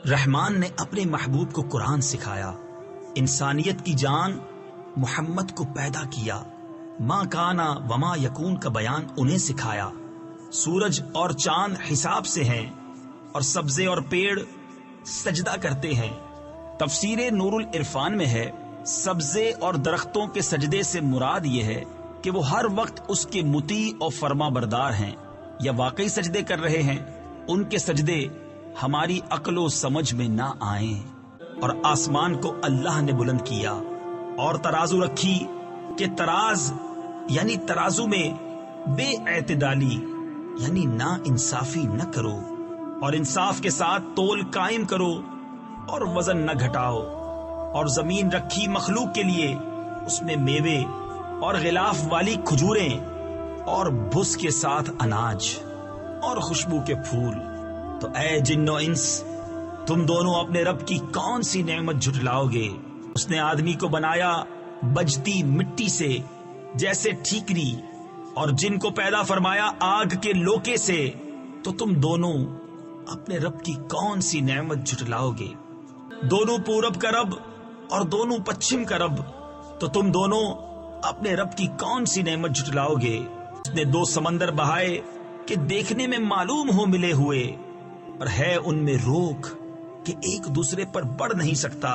رحمان نے اپنے محبوب کو قرآن سکھایا، انسانیت کی جان محمد کو پیدا کیا، ما کانا وما یکون کا بیان انہیں سکھایا۔ سورج اور چاند حساب سے ہیں اور سبزے اور پیڑ سجدہ کرتے ہیں۔ تفسیر نور العرفان میں ہے، سبزے اور درختوں کے سجدے سے مراد یہ ہے کہ وہ ہر وقت اس کے مطیع اور فرما بردار ہیں یا واقعی سجدے کر رہے ہیں۔ ان کے سجدے ہماری عقل و سمجھ میں نہ آئیں۔ اور آسمان کو اللہ نے بلند کیا اور ترازو رکھی کہ تراز یعنی ترازو میں بے اعتدالی یعنی نا انصافی نہ کرو، اور انصاف کے ساتھ تول قائم کرو اور وزن نہ گھٹاؤ۔ اور زمین رکھی مخلوق کے لیے، اس میں میوے اور غلاف والی کھجوریں اور بھس کے ساتھ اناج اور خوشبو کے پھول۔ تو اے جن و انس، تم دونوں اپنے رب کی کون سی نعمت جھٹلاؤ گے؟ اس نے آدمی کو بنایا بجتی مٹی سے جیسے ٹھیکری، اور جن کو پیدا فرمایا آگ کے لوکے سے، تو تم دونوں اپنے رب کی کون سی نعمت جھٹلاؤ گے؟ دونوں پورب کا رب اور دونوں پچھم کا رب، تو تم دونوں اپنے رب کی کون سی نعمت جھٹلاؤ گے؟ اس نے دو سمندر بہائے کہ دیکھنے میں معلوم ہو ملے ہوئے، اور ہے ان میں روک کہ ایک دوسرے پر بڑھ نہیں سکتا،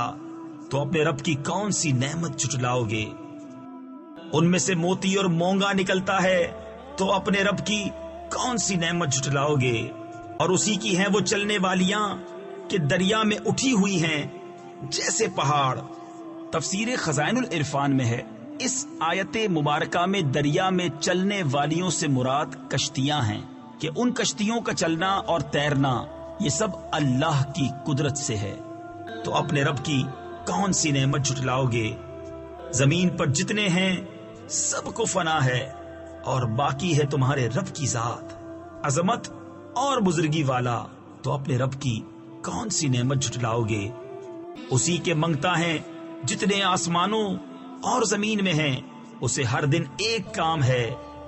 تو اپنے رب کی کون سی نعمت جھٹلاؤ گے؟ ان میں سے موتی اور مونگا نکلتا ہے، تو اپنے رب کی کون سی نعمت جھٹلاؤ گے؟ اور اسی کی ہیں وہ چلنے والیاں کہ دریا میں اٹھی ہوئی ہیں جیسے پہاڑ۔ تفسیر خزائن العرفان میں ہے، اس آیت مبارکہ میں دریا میں چلنے والیوں سے مراد کشتیاں ہیں کہ ان کشتیوں کا چلنا اور تیرنا یہ سب اللہ کی قدرت سے ہے۔ تو اپنے رب کی کون سی نعمت جھٹلاؤ گے؟ زمین پر جتنے ہیں سب کو فنا ہے، اور باقی ہے تمہارے رب کی ذات، عظمت اور بزرگی والا۔ تو اپنے رب کی کون سی نعمت جھٹلاؤ گے؟ اسی کے منگتا ہے جتنے آسمانوں اور زمین میں ہیں، اسے ہر دن ایک کام ہے۔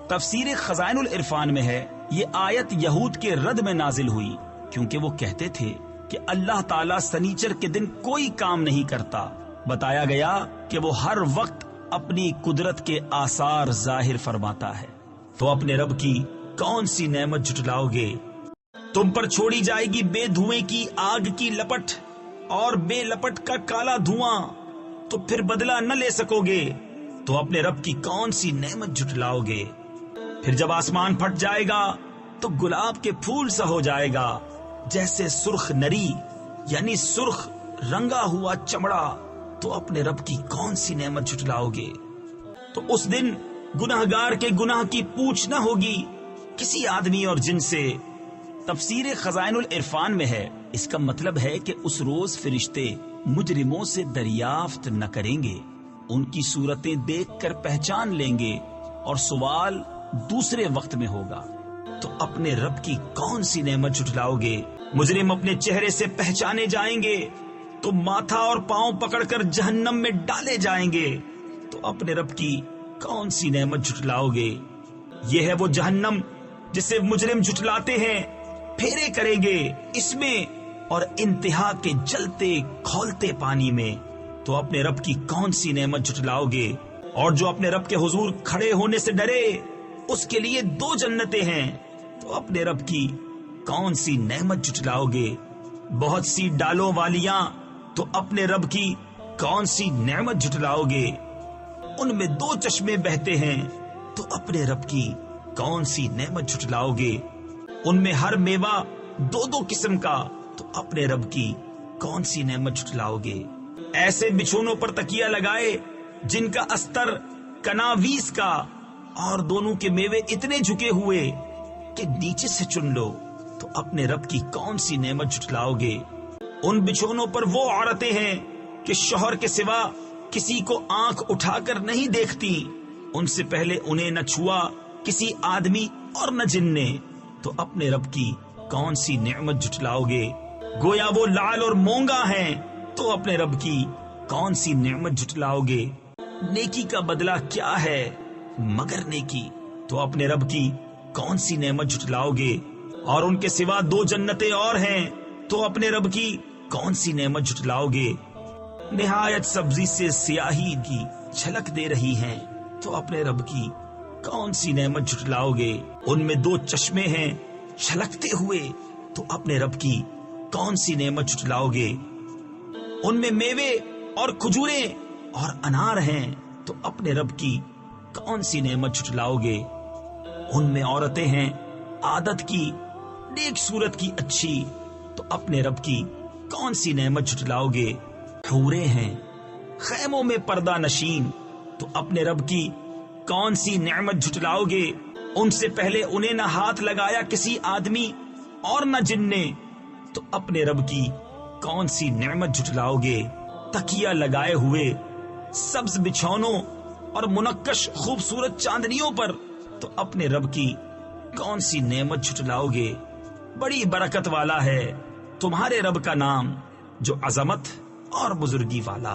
تفسیر خزائن العرفان میں ہے، یہ آیت یہود کے رد میں نازل ہوئی، کیونکہ وہ کہتے تھے کہ اللہ تعالیٰ سنیچر کے دن کوئی کام نہیں کرتا۔ بتایا گیا کہ وہ ہر وقت اپنی قدرت کے آثار ظاہر فرماتا ہے۔ تو اپنے رب کی کون سی نعمت جھٹلاؤ گے؟ تم پر چھوڑی جائے گی بے دھوئیں کی آگ کی لپٹ اور بے لپٹ کا کالا دھواں، تو پھر بدلہ نہ لے سکو گے۔ تو اپنے رب کی کون سی نعمت جھٹلاؤ گے؟ پھر جب آسمان پھٹ جائے گا تو گلاب کے پھول سا ہو جائے گا، جیسے سرخ نری یعنی سرخ رنگا ہوا چمڑا۔ تو اپنے رب کی کون سی نعمت جھٹلاؤ گے؟ تو اس دن گناہگار کے گناہ کی پوچھ نہ ہوگی کسی آدمی اور جن سے۔ تفسیر خزائن العرفان میں ہے، اس کا مطلب ہے کہ اس روز فرشتے مجرموں سے دریافت نہ کریں گے، ان کی صورتیں دیکھ کر پہچان لیں گے، اور سوال دوسرے وقت میں ہوگا۔ تو اپنے رب کی کون سی نعمت جھٹلاؤ گے؟ مجرم اپنے چہرے سے پہچانے جائیں گے تو ماتھا اور پاؤں پکڑ کر جہنم میں ڈالے جائیں گے۔ تو اپنے رب کی کون سی نعمت جھٹلاؤ گے؟ یہ ہے وہ جہنم جسے مجرم جھٹلاتے ہیں، پھیرے کریں گے اس میں اور انتہا کے جلتے کھولتے پانی میں۔ تو اپنے رب کی کون سی نعمت جھٹلاؤ گے؟ اور جو اپنے رب کے حضور کھڑے ہونے سے ڈرے، اس کے لیے 2 جنتیں ہیں۔ تو اپنے رب کی کون سی نعمت جھٹلاؤ گے؟ بہت سی ڈالوں والیاں، تو اپنے رب کی کون سی نعمت جھٹلاؤ گے؟ ان میں 2 چشمے بہتے ہیں، تو اپنے رب کی کون سی نعمت جھٹلاؤ گے؟ ان میں ہر میوہ 2 قسم کا، تو اپنے رب کی کون سی نعمت جھٹلاؤ گے؟ ایسے بچھونوں پر تکیہ لگائے جن کا استر کناویس کا، اور دونوں کے میوے اتنے جھکے ہوئے کہ نیچے سے چن لو۔ تو اپنے رب کی کون سی نعمت جھٹلاؤ گے؟ ان بچھونوں پر وہ عورتیں ہیں کہ شوہر کے سوا کسی کو آنکھ اٹھا کر نہیں دیکھتی، ان سے پہلے انہیں نہ چھوا کسی آدمی اور نہ جن نے۔ تو اپنے رب کی کون سی نعمت جھٹلاؤ گے؟ گویا وہ لعل اور مونگا ہیں، تو اپنے رب کی کون سی نعمت جھٹلاؤ گے؟ نیکی کا بدلہ کیا ہے مگر نیکی؟ تو اپنے رب کی کون سی نعمت جھٹلاؤ گے؟ اور ان کے سوا 2 جنتیں اور ہیں، تو اپنے رب کی کون سی نعمت جھٹلاؤ گے؟ نہایت سبزی سے سیاہی کی جھلک دے رہی ہیں تو اپنے رب کی کون سی نعمت جھٹلاؤ گے؟ ان میں 2 چشمے ہیں چھلکتے ہوئے تو اپنے رب کی کون سی نعمت جھٹلاؤ گے؟ ان میں میوے اور کھجوریں اور انار ہیں تو اپنے رب کی کون سی نعمت جھٹلاؤ گے؟ ان میں عورتیں ہیں عادت کی نیک صورت کی اچھی تو اپنے رب کی کون سی نعمت جھٹلاؤ گے؟ حوریں ہیں خیموں میں پردہ نشین تو اپنے رب کی کون سی نعمت جھٹلاؤ گے؟ ان سے پہلے انہیں نہ ہاتھ لگایا کسی آدمی اور نہ جن نے تو اپنے رب کی کون سی نعمت جھٹلاؤ گے؟ تکیہ لگائے ہوئے سبز بچھونوں اور منقش خوبصورت چاندنیوں پر تو اپنے رب کی کون سی نعمت جھٹلاؤ گے؟ بڑی برکت والا ہے تمہارے رب کا نام جو عظمت اور بزرگی والا